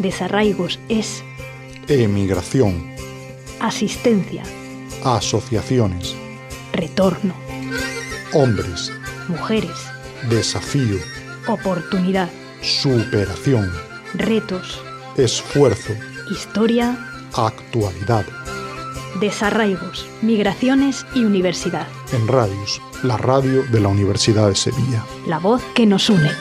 Desarraigos es emigración, asistencia, asociaciones, retorno, hombres, mujeres, desafío, oportunidad, superación, retos, esfuerzo, historia, actualidad. Desarraigos, migraciones y universidad. En Radius, la radio de la Universidad de Sevilla. La voz que nos une.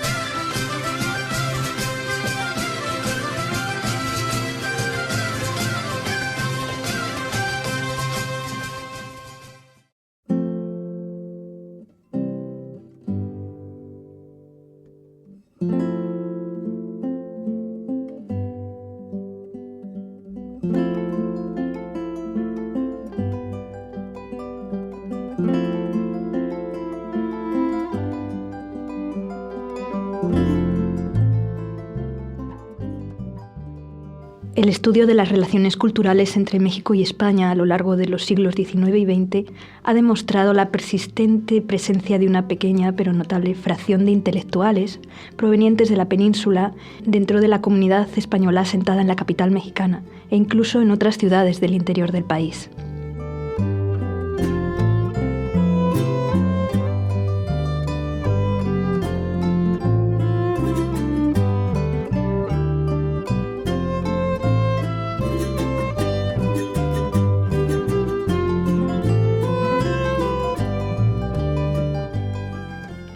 El estudio de las relaciones culturales entre México y España a lo largo de los siglos XIX y XX ha demostrado la persistente presencia de una pequeña pero notable fracción de intelectuales provenientes de la península dentro de la comunidad española asentada en la capital mexicana e incluso en otras ciudades del interior del país.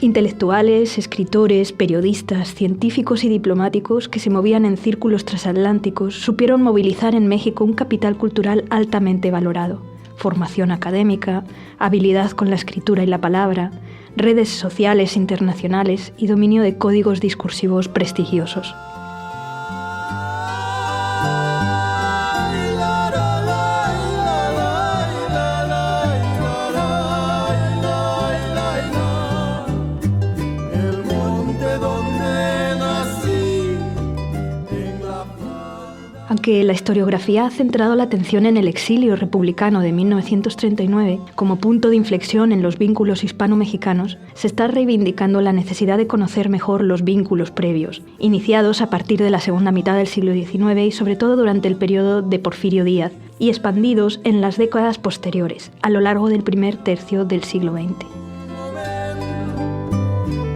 Intelectuales, escritores, periodistas, científicos y diplomáticos que se movían en círculos transatlánticos supieron movilizar en México un capital cultural altamente valorado: formación académica, habilidad con la escritura y la palabra, redes sociales internacionales y dominio de códigos discursivos prestigiosos. Aunque la historiografía ha centrado la atención en el exilio republicano de 1939 como punto de inflexión en los vínculos hispano-mexicanos, se está reivindicando la necesidad de conocer mejor los vínculos previos, iniciados a partir de la segunda mitad del siglo XIX y sobre todo durante el periodo de Porfirio Díaz, y expandidos en las décadas posteriores, a lo largo del primer tercio del siglo XX.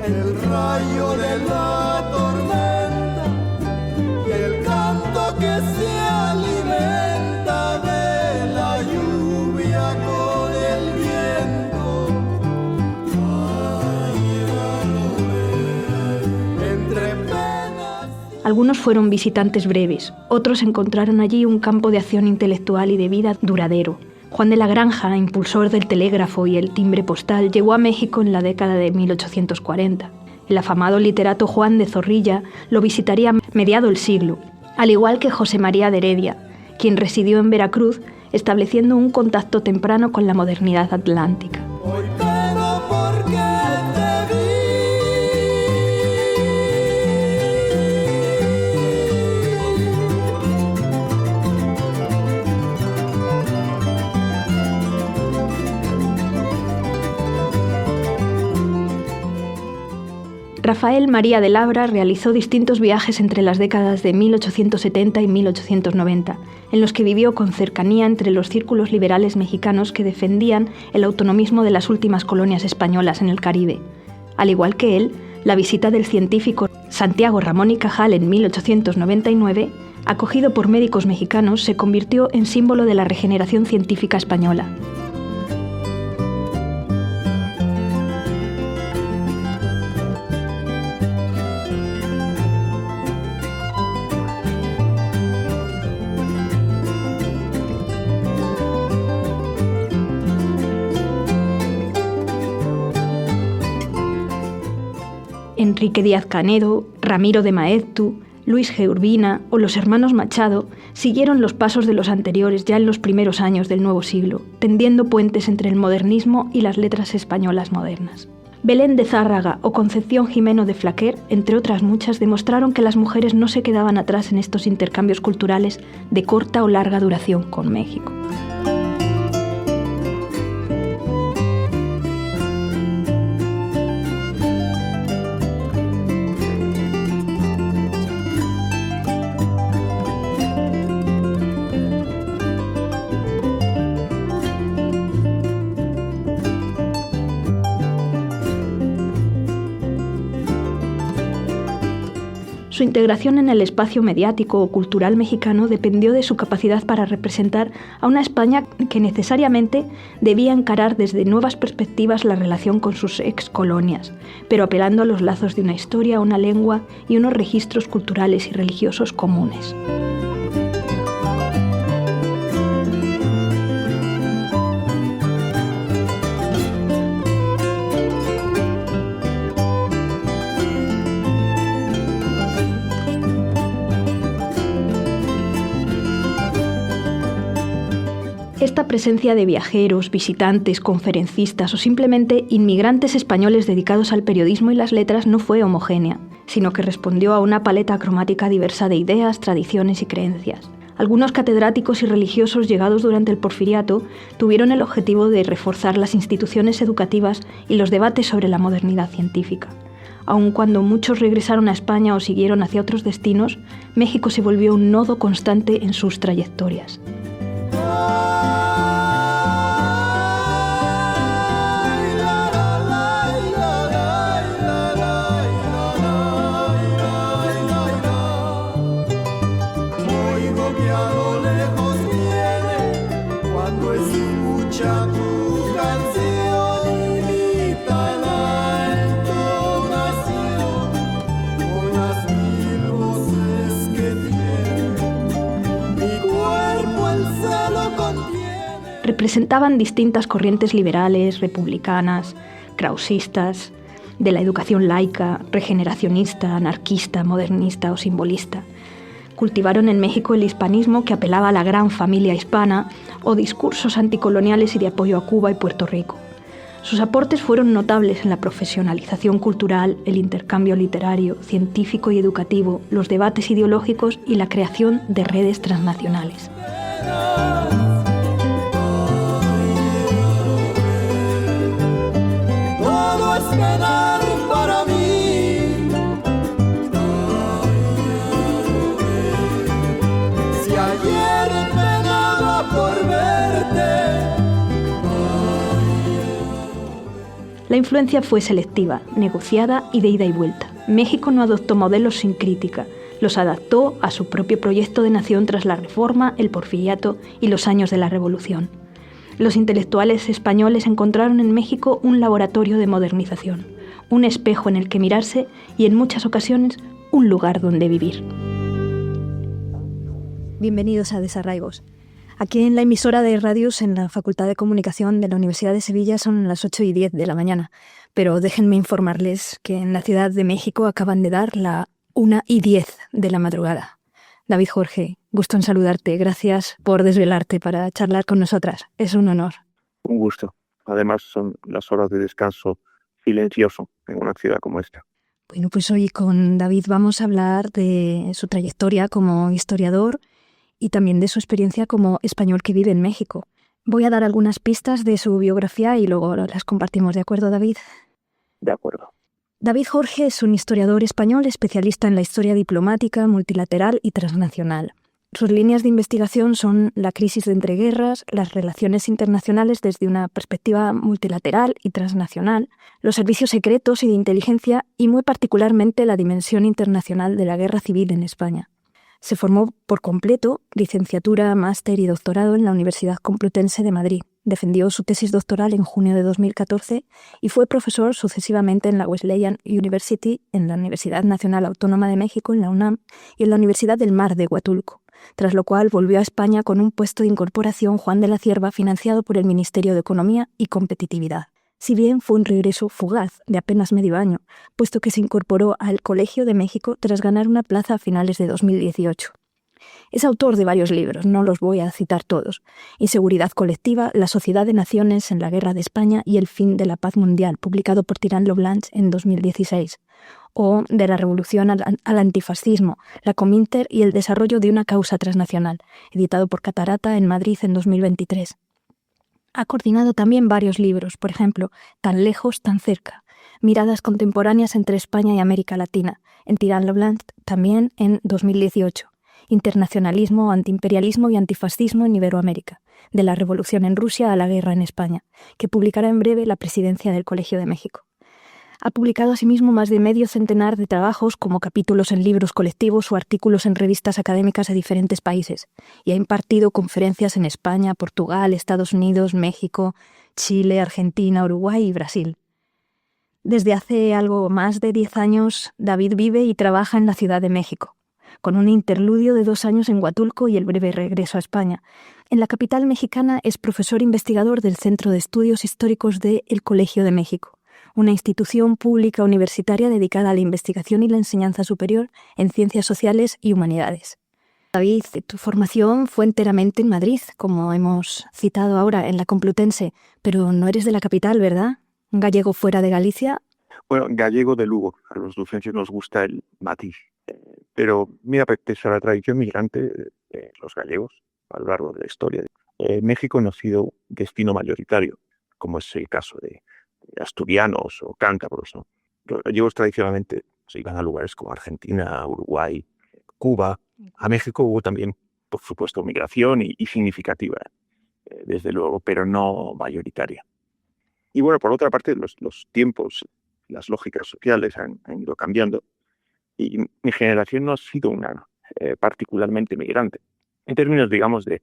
El rayo de la tormenta y el canto que se alimenta de la lluvia con el viento. Entre penas. Algunos fueron visitantes breves, otros encontraron allí un campo de acción intelectual y de vida duradero. Juan de la Granja, impulsor del telégrafo y el timbre postal, llegó a México en la década de 1840. El afamado literato Juan de Zorrilla lo visitaría mediado el siglo, al igual que José María de Heredia, quien residió en Veracruz, estableciendo un contacto temprano con la modernidad atlántica. Hoy pero porque te vi. Rafael María de Labra realizó distintos viajes entre las décadas de 1870 y 1890, en los que vivió con cercanía entre los círculos liberales mexicanos que defendían el autonomismo de las últimas colonias españolas en el Caribe. Al igual que él, la visita del científico Santiago Ramón y Cajal en 1899, acogido por médicos mexicanos, se convirtió en símbolo de la regeneración científica española. Enrique Díaz Canedo, Ramiro de Maeztu, Luis G. Urbina o los hermanos Machado siguieron los pasos de los anteriores ya en los primeros años del nuevo siglo, tendiendo puentes entre el modernismo y las letras españolas modernas. Belén de Zárraga o Concepción Jimeno de Flaquer, entre otras muchas, demostraron que las mujeres no se quedaban atrás en estos intercambios culturales de corta o larga duración con México. Su integración en el espacio mediático o cultural mexicano dependió de su capacidad para representar a una España que necesariamente debía encarar desde nuevas perspectivas la relación con sus excolonias, pero apelando a los lazos de una historia, una lengua y unos registros culturales y religiosos comunes. Esta presencia de viajeros, visitantes, conferencistas o simplemente inmigrantes españoles dedicados al periodismo y las letras no fue homogénea, sino que respondió a una paleta cromática diversa de ideas, tradiciones y creencias. Algunos catedráticos y religiosos llegados durante el Porfiriato tuvieron el objetivo de reforzar las instituciones educativas y los debates sobre la modernidad científica. Aun cuando muchos regresaron a España o siguieron hacia otros destinos, México se volvió un nodo constante en sus trayectorias. Representaban distintas corrientes liberales, republicanas, krausistas, de la educación laica, regeneracionista, anarquista, modernista o simbolista. Cultivaron en México el hispanismo que apelaba a la gran familia hispana o discursos anticoloniales y de apoyo a Cuba y Puerto Rico. Sus aportes fueron notables en la profesionalización cultural, el intercambio literario, científico y educativo, los debates ideológicos y la creación de redes transnacionales. Esperar para mí. Si ayer penaba por verte. La influencia fue selectiva, negociada y de ida y vuelta. México no adoptó modelos sin crítica, los adaptó a su propio proyecto de nación tras la Reforma, el Porfiriato y los años de la Revolución. Los intelectuales españoles encontraron en México un laboratorio de modernización, un espejo en el que mirarse y, en muchas ocasiones, un lugar donde vivir. Bienvenidos a Desarraigos. Aquí en la emisora de radios en la Facultad de Comunicación de la Universidad de Sevilla son las 8:10 de la mañana, pero déjenme informarles que en la Ciudad de México acaban de dar la 1:10 de la madrugada. David Jorge, gusto en saludarte. Gracias por desvelarte para charlar con nosotras. Es un honor. Un gusto. Además, son las horas de descanso silencioso en una ciudad como esta. Bueno, pues hoy con David vamos a hablar de su trayectoria como historiador y también de su experiencia como español que vive en México. Voy a dar algunas pistas de su biografía y luego las compartimos. ¿De acuerdo, David? De acuerdo. David Jorge es un historiador español especialista en la historia diplomática, multilateral y transnacional. Sus líneas de investigación son la crisis de entreguerras, las relaciones internacionales desde una perspectiva multilateral y transnacional, los servicios secretos y de inteligencia y muy particularmente la dimensión internacional de la guerra civil en España. Se formó por completo, licenciatura, máster y doctorado en la Universidad Complutense de Madrid. Defendió su tesis doctoral en junio de 2014 y fue profesor sucesivamente en la Wesleyan University, en la Universidad Nacional Autónoma de México, en la UNAM, y en la Universidad del Mar de Huatulco, tras lo cual volvió a España con un puesto de incorporación Juan de la Cierva financiado por el Ministerio de Economía y Competitividad. Si bien fue un regreso fugaz de apenas medio año, puesto que se incorporó al Colegio de México tras ganar una plaza a finales de 2018. Es autor de varios libros, no los voy a citar todos: Inseguridad colectiva, La sociedad de naciones en la guerra de España y el fin de la paz mundial, publicado por Tirant Loblanche en 2016, o De la revolución al antifascismo, la Cominter y el desarrollo de una causa transnacional, editado por Catarata en Madrid en 2023. Ha coordinado también varios libros, por ejemplo, Tan lejos, tan cerca, Miradas contemporáneas entre España y América Latina, en Tirant Loblanche también en 2018. Internacionalismo, antiimperialismo y antifascismo en Iberoamérica, de la revolución en Rusia a la guerra en España, que publicará en breve la presidencia del Colegio de México. Ha publicado asimismo más de medio centenar de trabajos como capítulos en libros colectivos o artículos en revistas académicas de diferentes países y ha impartido conferencias en España, Portugal, Estados Unidos, México, Chile, Argentina, Uruguay y Brasil. Desde hace algo más de 10 años, David vive y trabaja en la Ciudad de México, con un interludio de 2 años en Huatulco y el breve regreso a España. En la capital mexicana es profesor investigador del Centro de Estudios Históricos de El Colegio de México, una institución pública universitaria dedicada a la investigación y la enseñanza superior en ciencias sociales y humanidades. David, tu formación fue enteramente en Madrid, como hemos citado ahora, en la Complutense, pero no eres de la capital, ¿verdad? ¿Un gallego fuera de Galicia? Bueno, gallego de Lugo. A los lucenses nos gusta el matiz. Pero mira, pese a la tradición migrante de los gallegos a lo largo de la historia, México no ha sido destino mayoritario, como es el caso de asturianos o cántabros, ¿no? Los gallegos tradicionalmente se iban a lugares como Argentina, Uruguay, Cuba. A México hubo también, por supuesto, migración y significativa, desde luego, pero no mayoritaria. Y bueno, por otra parte, los tiempos, las lógicas sociales han ido cambiando y mi generación no ha sido una particularmente migrante, en términos, digamos, de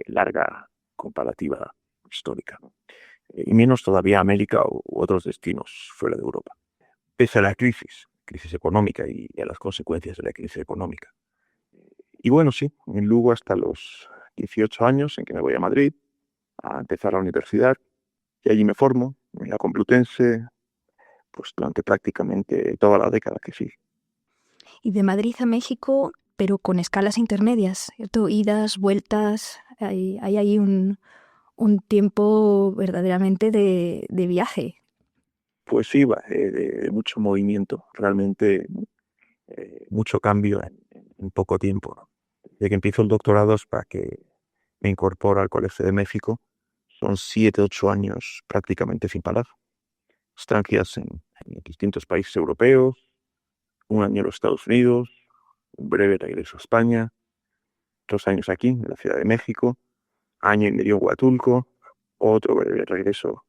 larga comparativa histórica, ¿no? Y menos todavía América u otros destinos fuera de Europa. Pese a la crisis económica y a las consecuencias de la crisis económica. Y bueno, sí, en Lugo hasta los 18 años, en que me voy a Madrid a empezar la universidad, y allí me formo en la Complutense, pues durante prácticamente toda la década que sigue. Y de Madrid a México, pero con escalas intermedias, ¿cierto? Idas, vueltas, hay ahí un tiempo verdaderamente de viaje. Pues sí, de mucho movimiento, realmente mucho cambio en poco tiempo, ¿no? Desde que empiezo el doctorado hasta que me incorporo al Colegio de México, son 7, 8 años prácticamente sin parar. Estancias en distintos países europeos, 1 año en los Estados Unidos, un breve regreso a España, 2 años aquí, en la Ciudad de México, 1 año y medio en Huatulco, otro breve regreso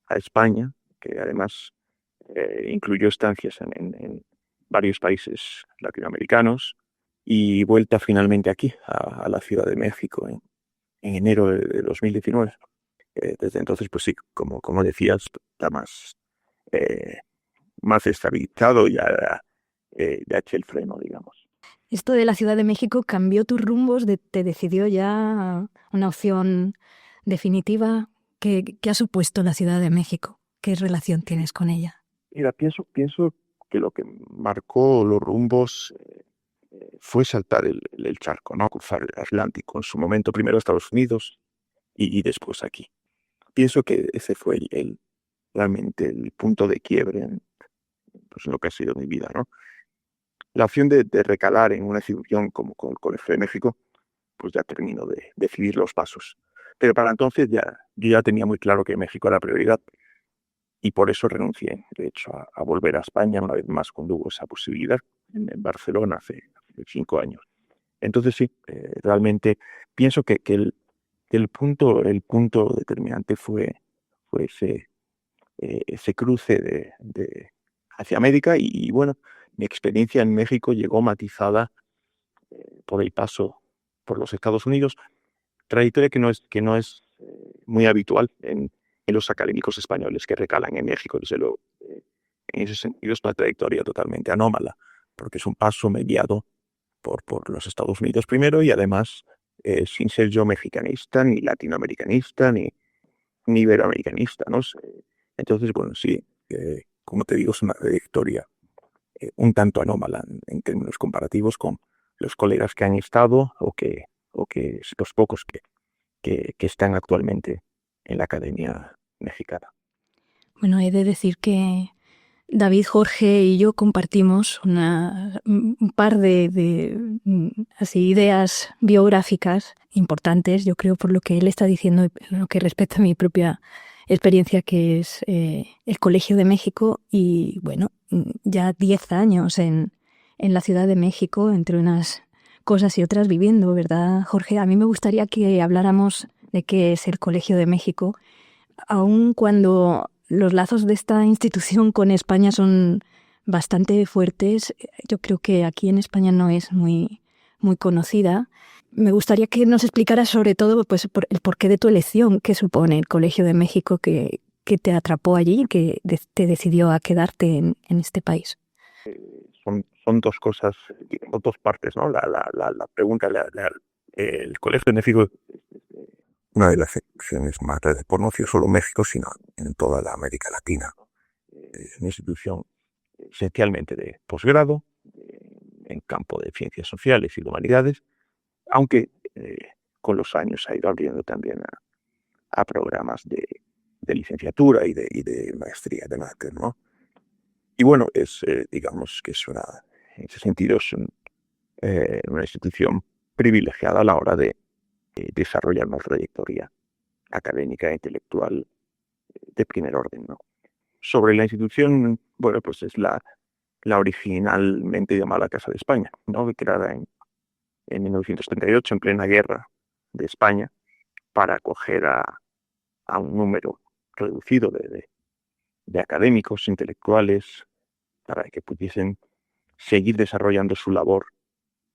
a España, que además incluyó estancias en varios países latinoamericanos, y vuelta finalmente aquí, a la Ciudad de México, en enero de 2019. Desde entonces, pues sí, como decías, está más estabilizado y ya eché el freno, digamos. Esto de la Ciudad de México cambió tus rumbos, te decidió ya una opción definitiva. ¿Qué ha supuesto la Ciudad de México? ¿Qué relación tienes con ella? Mira, pienso que lo que marcó los rumbos fue saltar el charco, ¿no? Cruzar el Atlántico en su momento, primero a Estados Unidos y después aquí. Pienso que ese fue realmente el punto de quiebre en lo que ha sido mi vida, ¿no? La opción de recalar en una institución como el Colegio de México, pues ya terminó de decidir los pasos. Pero para entonces yo ya tenía muy claro que México era prioridad y por eso renuncié, de hecho, a volver a España una vez más cuando hubo esa posibilidad en Barcelona hace 5 años. Entonces sí, realmente pienso que el punto determinante fue ese cruce hacia América y bueno, mi experiencia en México llegó matizada por el paso por los Estados Unidos, trayectoria que no es muy habitual en los académicos españoles que recalan en México, desde luego. En ese sentido es una trayectoria totalmente anómala, porque es un paso mediado por los Estados Unidos primero y además sin ser yo mexicanista, ni latinoamericanista, ni iberoamericanista, ¿no? Entonces, bueno, sí, como te digo, es una trayectoria un tanto anómala en términos comparativos con los colegas que han estado o que los pocos que están actualmente en la Academia Mexicana. Bueno, he de decir que David, Jorge y yo compartimos un par de así, ideas biográficas importantes, yo creo, por lo que él está diciendo y por lo que respecta a mi propia experiencia, que es el Colegio de México y, bueno, ya 10 años en la Ciudad de México, entre unas cosas y otras viviendo, ¿verdad, Jorge? A mí me gustaría que habláramos de qué es el Colegio de México, aun cuando los lazos de esta institución con España son bastante fuertes. Yo creo que aquí en España no es muy, muy conocida. Me gustaría que nos explicaras sobre todo pues, el porqué de tu elección, qué supone el Colegio de México que te atrapó allí, que te decidió a quedarte en este país. Son dos cosas, digamos, dos partes, ¿no? La pregunta, el Colegio de México es una de las secciones más grandes, por no decir solo México, sino en toda la América Latina. Es una institución esencialmente de posgrado, en campo de ciencias sociales y de humanidades, aunque con los años ha ido abriendo también a programas de licenciatura y de maestría, de máster, ¿no? Y bueno, digamos que en ese sentido es una institución privilegiada a la hora de desarrollar una trayectoria académica e intelectual de primer orden, ¿no? Sobre la institución, bueno, pues es la originalmente llamada Casa de España, ¿no? Creada en 1938, en plena guerra de España, para acoger a un número reducido de académicos, intelectuales, para que pudiesen seguir desarrollando su labor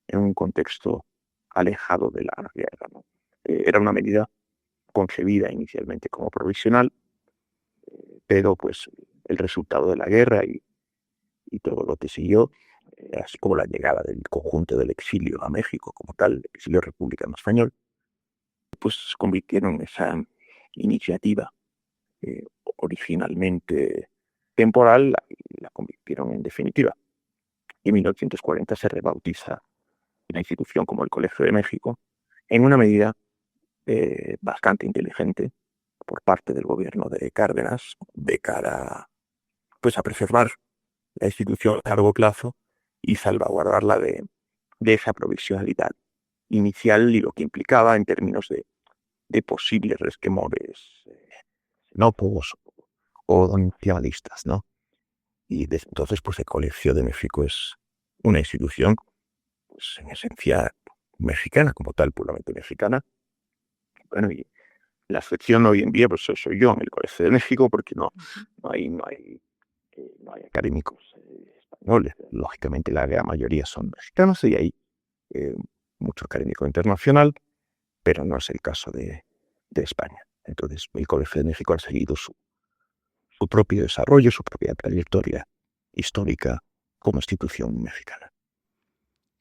en un contexto alejado de la guerra, ¿no? Era una medida concebida inicialmente como provisional, pero pues el resultado de la guerra y todo lo que siguió, así como la llegada del conjunto del exilio a México como tal, el exilio republicano español, pues convirtieron esa iniciativa originalmente temporal, la convirtieron en definitiva. Y en 1940 se rebautiza la institución como el Colegio de México, en una medida bastante inteligente por parte del gobierno de Cárdenas, de cara pues, a preservar la institución a largo plazo y salvaguardarla de esa provisionalidad inicial y lo que implicaba en términos de posibles resquemores xenófobos o nacionalistas, ¿no? Y desde entonces, pues el Colegio de México es una institución, pues, en esencia mexicana, como tal, puramente mexicana. Bueno, y la sección hoy en día, pues soy yo en el Colegio de México, porque no hay académicos españoles. Lógicamente, la gran mayoría son mexicanos y hay mucho académico internacional, pero no es el caso de España. Entonces, el Colegio de México ha seguido su propio desarrollo, su propia trayectoria histórica como institución mexicana.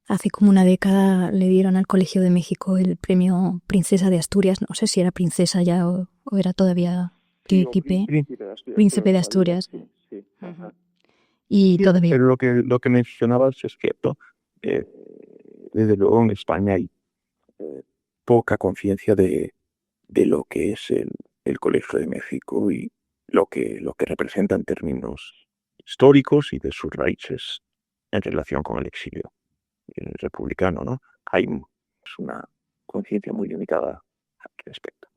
Hace como una década le dieron al Colegio de México el premio Princesa de Asturias. No sé si era princesa ya o era todavía príncipe. Príncipe de Asturias. Sí. Ajá. Y todavía. Pero lo que mencionabas es cierto. Desde luego en España hay poca conciencia de lo que es el Colegio de México y lo que representa en términos históricos y de sus raíces en relación con el exilio republicano, ¿no? Hay una conciencia muy limitada al respecto.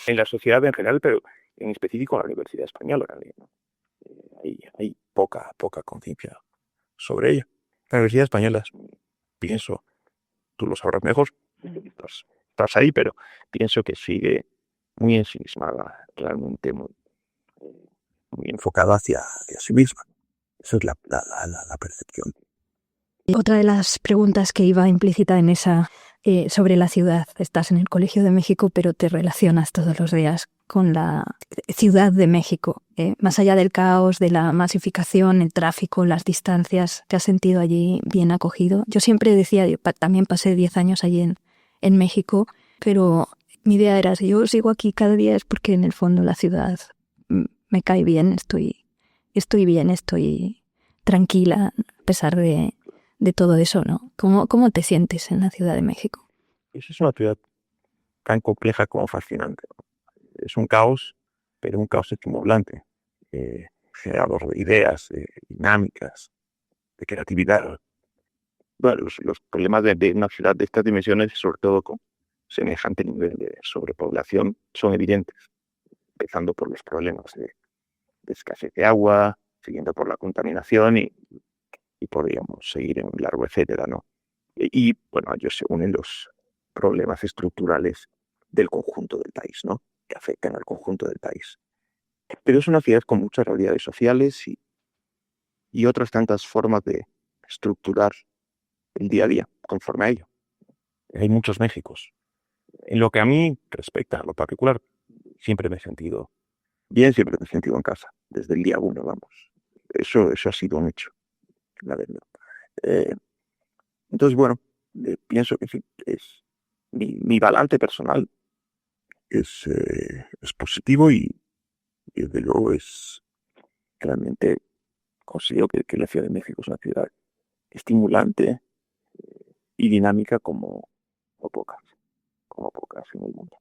En la sociedad en general, pero en específico en la Universidad Española también, ¿no? Hay poca conciencia sobre ella. La Universidad Española, pienso, tú lo sabrás mejor, estás ahí, pero pienso que sigue muy ensimismada, realmente muy enfocada hacia sí misma. Esa es la percepción. Otra de las preguntas que iba implícita en esa sobre la ciudad. Estás en el Colegio de México, pero te relacionas todos los días con la Ciudad de México. Más allá del caos, de la masificación, el tráfico, las distancias, ¿te has sentido allí bien acogido? Yo siempre decía, también pasé 10 años allí en México, pero mi idea era, si yo sigo aquí cada día es porque en el fondo la ciudad me cae bien, estoy bien, estoy tranquila, a pesar de todo eso, ¿no? ¿Cómo te sientes en la Ciudad de México? Esa es una ciudad tan compleja como fascinante, ¿no? Es un caos, pero un caos estimulante, generador de ideas, dinámicas, de creatividad. Bueno, los problemas de una ciudad de estas dimensiones, sobre todo con semejante nivel de sobrepoblación, son evidentes, empezando por los problemas de escasez de agua, siguiendo por la contaminación y podríamos seguir en un largo etcétera, ¿no? Y bueno, a ellos se unen los problemas estructurales del conjunto del país, ¿no? Que afectan al conjunto del país. Pero es una ciudad con muchas realidades sociales y otras tantas formas de estructurar el día a día conforme a ello. Hay muchos Méxicos. En lo que a mí respecta, a lo particular, siempre me he sentido bien, siempre me he sentido en casa, desde el día uno, vamos. Eso ha sido un hecho, la verdad. Eh, entonces, bueno, pienso que sí, es mi balance personal es positivo y desde luego es realmente considero que la Ciudad de México es una ciudad estimulante y dinámica como pocas en el mundo.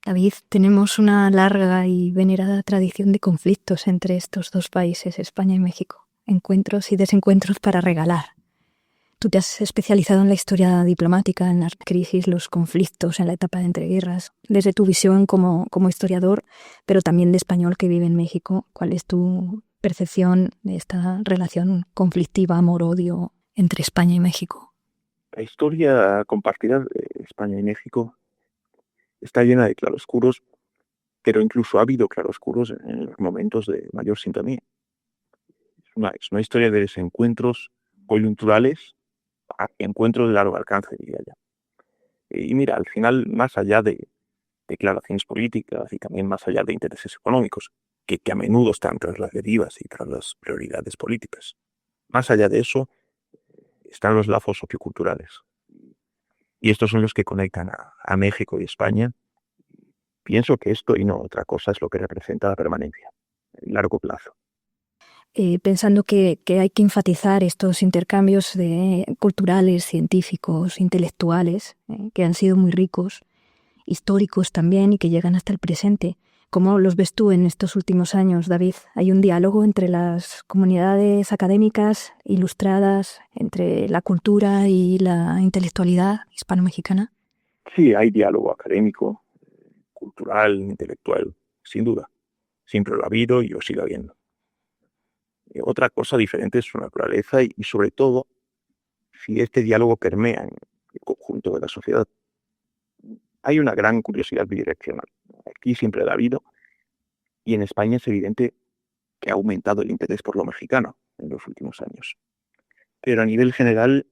David, tenemos una larga y venerada tradición de conflictos entre estos dos países, España y México. Encuentros y desencuentros para regalar. Tú te has especializado en la historia diplomática, en las crisis, los conflictos, en la etapa de entreguerras. Desde tu visión como historiador, pero también de español que vive en México, ¿cuál es tu percepción de esta relación conflictiva, amor-odio entre España y México? La historia compartida de España y México está llena de claroscuros, pero incluso ha habido claroscuros en los momentos de mayor sintonía. Es una historia de desencuentros coyunturales a encuentros de largo alcance, diría yo. Y mira, al final, más allá de declaraciones políticas y también más allá de intereses económicos, que a menudo están tras las derivas y tras las prioridades políticas, más allá de eso están los lazos socioculturales. Y estos son los que conectan a México y España. Pienso que esto y no otra cosa es lo que representa la permanencia, el largo plazo. Pensando que hay que enfatizar estos intercambios culturales, científicos, intelectuales, que han sido muy ricos, históricos también y que llegan hasta el presente. ¿Cómo los ves tú en estos últimos años, David? ¿Hay un diálogo entre las comunidades académicas ilustradas, entre la cultura y la intelectualidad hispano-mexicana? Sí, hay diálogo académico, cultural, intelectual, sin duda. Siempre lo ha habido y lo sigue habiendo. Otra cosa diferente es su naturaleza y sobre todo si este diálogo permea en el conjunto de la sociedad. Hay una gran curiosidad bidireccional. Aquí siempre ha habido y en España es evidente que ha aumentado el interés por lo mexicano en los últimos años. Pero a nivel general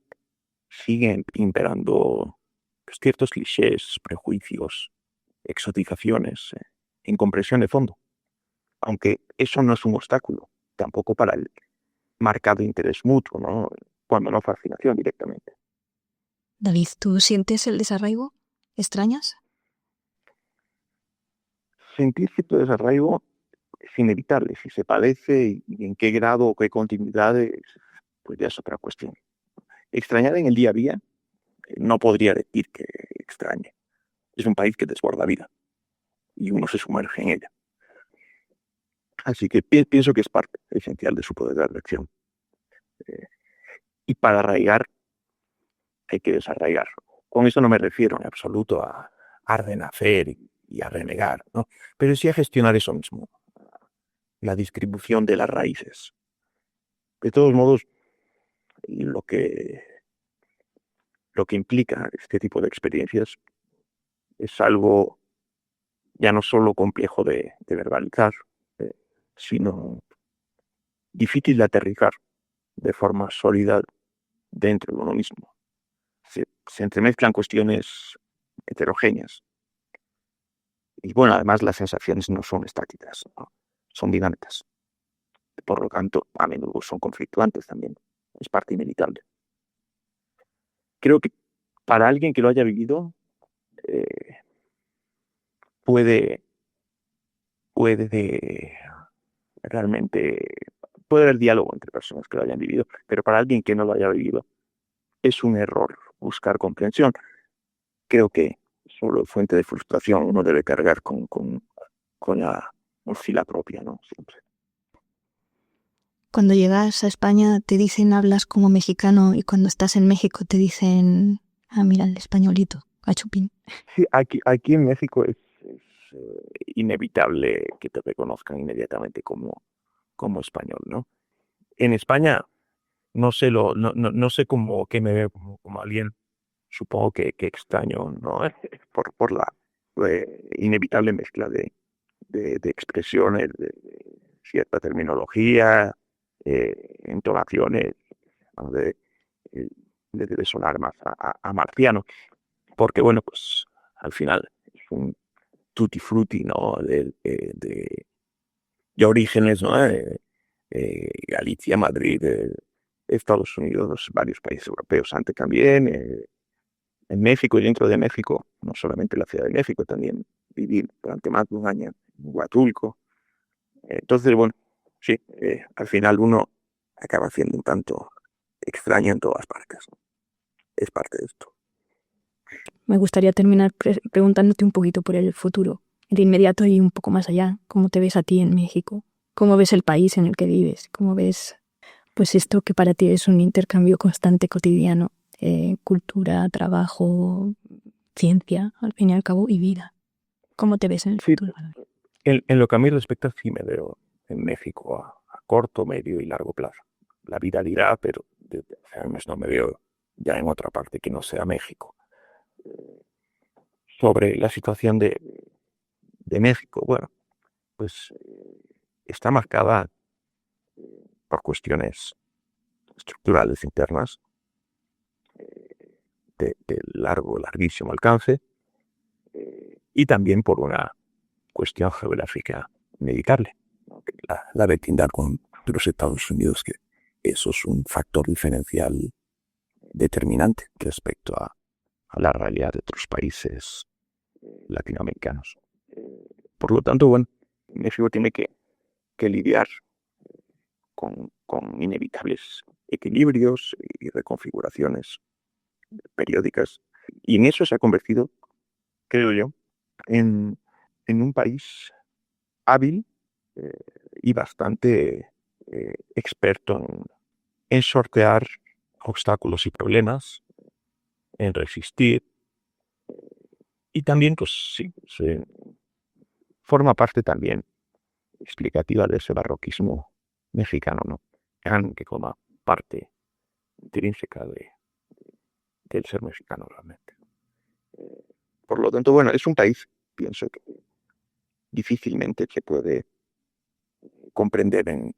siguen imperando ciertos clichés, prejuicios, exotizaciones, incompresión de fondo. Aunque eso no es un obstáculo, tampoco para el marcado interés mutuo, ¿no? Cuando no fascinación directamente. David, ¿tú sientes el desarraigo? ¿Extrañas? Sentir cierto desarraigo es inevitable. Si se padece y en qué grado o qué continuidad, pues ya es otra cuestión. Extrañar en el día a día, no podría decir que extrañe. Es un país que desborda vida y uno se sumerge en ella. Así que pienso que es parte esencial de su poder de atracción. Y para arraigar hay que desarraigar. Con eso no me refiero en absoluto a renacer y a renegar, ¿no? Pero sí a gestionar eso mismo, la distribución de las raíces. De todos modos, lo que implica este tipo de experiencias es algo ya no solo complejo de verbalizar, sino difícil de aterrizar de forma sólida dentro de uno mismo. Se entremezclan cuestiones heterogéneas. Y bueno, además las sensaciones no son estáticas, ¿no? Son dinámicas. Por lo tanto, a menudo son conflictuantes también. Es parte inevitable. Creo que para alguien que lo haya vivido, puede realmente, puede haber diálogo entre personas que lo hayan vivido, pero para alguien que no lo haya vivido, es un error buscar comprensión. Creo que solo fuente de frustración uno debe cargar con la mochila propia, ¿no? Siempre. Cuando llegas a España te dicen hablas como mexicano y cuando estás en México te dicen, mira el españolito, cachupín. Sí, aquí en México es inevitable que te reconozcan inmediatamente como español, ¿no? En España no sé no sé cómo que me veo como alguien, supongo que extraño, ¿no? Por la inevitable mezcla de de expresiones, de cierta terminología, entonaciones, donde le debe sonar más a marciano, porque bueno, pues al final es un tutti frutti, ¿no? De orígenes, ¿no? Galicia, Madrid, Estados Unidos, varios países europeos antes también, en México y dentro de México, no solamente la Ciudad de México, también viví durante más de un año en Huatulco. Entonces, bueno, sí, al final uno acaba siendo un tanto extraño en todas partes, ¿no? Es parte de esto. Me gustaría terminar preguntándote un poquito por el futuro, el inmediato y un poco más allá. ¿Cómo te ves a ti en México? ¿Cómo ves el país en el que vives? ¿Cómo ves pues esto que para ti es un intercambio constante cotidiano? Cultura, trabajo, ciencia, al fin y al cabo, y vida. ¿Cómo te ves en el futuro? En lo que a mí respecta, sí me veo en México a corto, medio y largo plazo. La vida dirá, pero desde hace años no me veo ya en otra parte que no sea México. Sobre la situación de México, bueno, pues está marcada por cuestiones estructurales internas de larguísimo alcance, y también por una cuestión geográfica inevitable, ¿no? La vecindad con los Estados Unidos, que eso es un factor diferencial determinante respecto a la realidad de otros países latinoamericanos. Por lo tanto, bueno, México tiene que lidiar con inevitables equilibrios y reconfiguraciones periódicas, y en eso se ha convertido, creo yo, en un país hábil y bastante experto en sortear obstáculos y problemas, en resistir, y también, pues sí, forma parte también explicativa de ese barroquismo mexicano, ¿no? Que forma parte intrínseca del ser mexicano realmente. Por lo tanto, bueno, es un país, pienso, que difícilmente se puede comprender en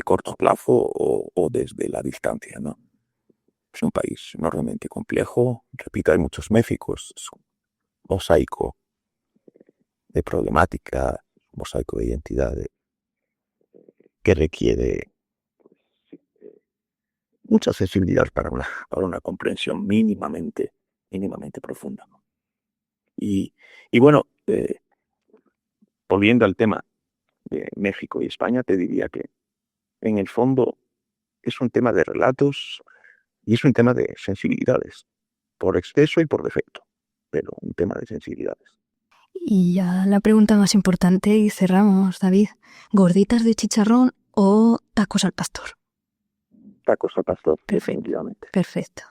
corto plazo o desde la distancia, ¿no? Es un país enormemente complejo, repito, hay muchos Méxicos, es un mosaico de problemática, mosaico de identidad que requiere mucha sensibilidad para una comprensión mínimamente profunda, ¿no? Y bueno, volviendo al tema de México y España, te diría que en el fondo es un tema de relatos y es un tema de sensibilidades, por exceso y por defecto, pero un tema de sensibilidades. Y ya la pregunta más importante y cerramos, David. ¿Gorditas de chicharrón o tacos al pastor? Tacos al pastor, Perfecto. definitivamente. Perfecto.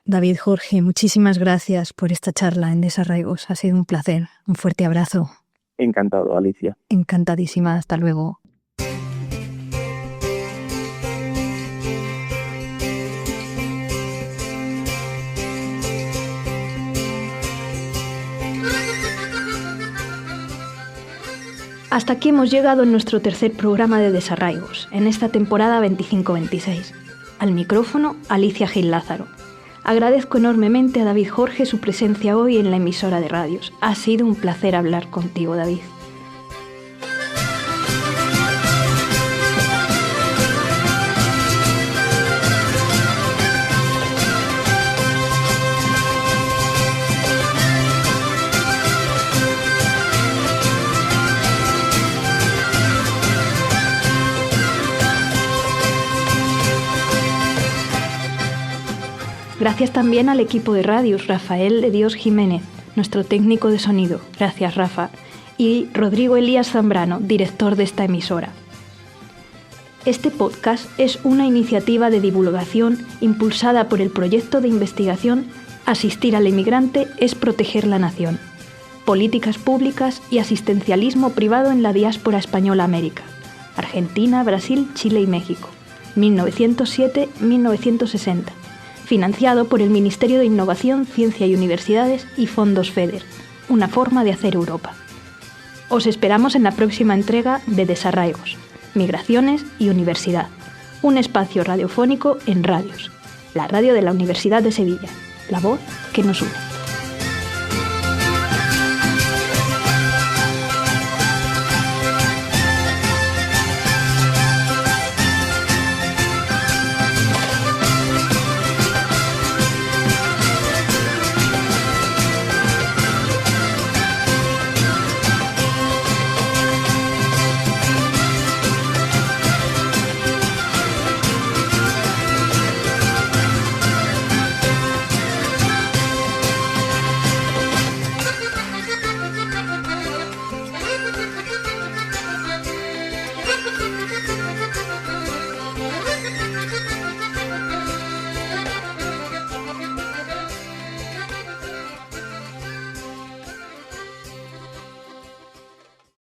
David, Jorge, muchísimas gracias por esta charla en Desarraigos. Ha sido un placer. Un fuerte abrazo. Encantado, Alicia. Encantadísima. Hasta luego. Hasta aquí hemos llegado en nuestro tercer programa de Desarraigos, en esta temporada 25-26. Al micrófono, Alicia Gil Lázaro. Agradezco enormemente a David Jorge su presencia hoy en la emisora de radios. Ha sido un placer hablar contigo, David. Gracias también al equipo de radios, Rafael de Dios Jiménez, nuestro técnico de sonido, gracias Rafa, y Rodrigo Elías Zambrano, director de esta emisora. Este podcast es una iniciativa de divulgación impulsada por el proyecto de investigación Asistir al inmigrante es proteger la nación. Políticas públicas y asistencialismo privado en la diáspora española América. Argentina, Brasil, Chile y México. 1907-1960. Financiado por el Ministerio de Innovación, Ciencia y Universidades y Fondos FEDER, una forma de hacer Europa. Os esperamos en la próxima entrega de Desarraigos, Migraciones y Universidad, un espacio radiofónico en Radios, la radio de la Universidad de Sevilla, la voz que nos une.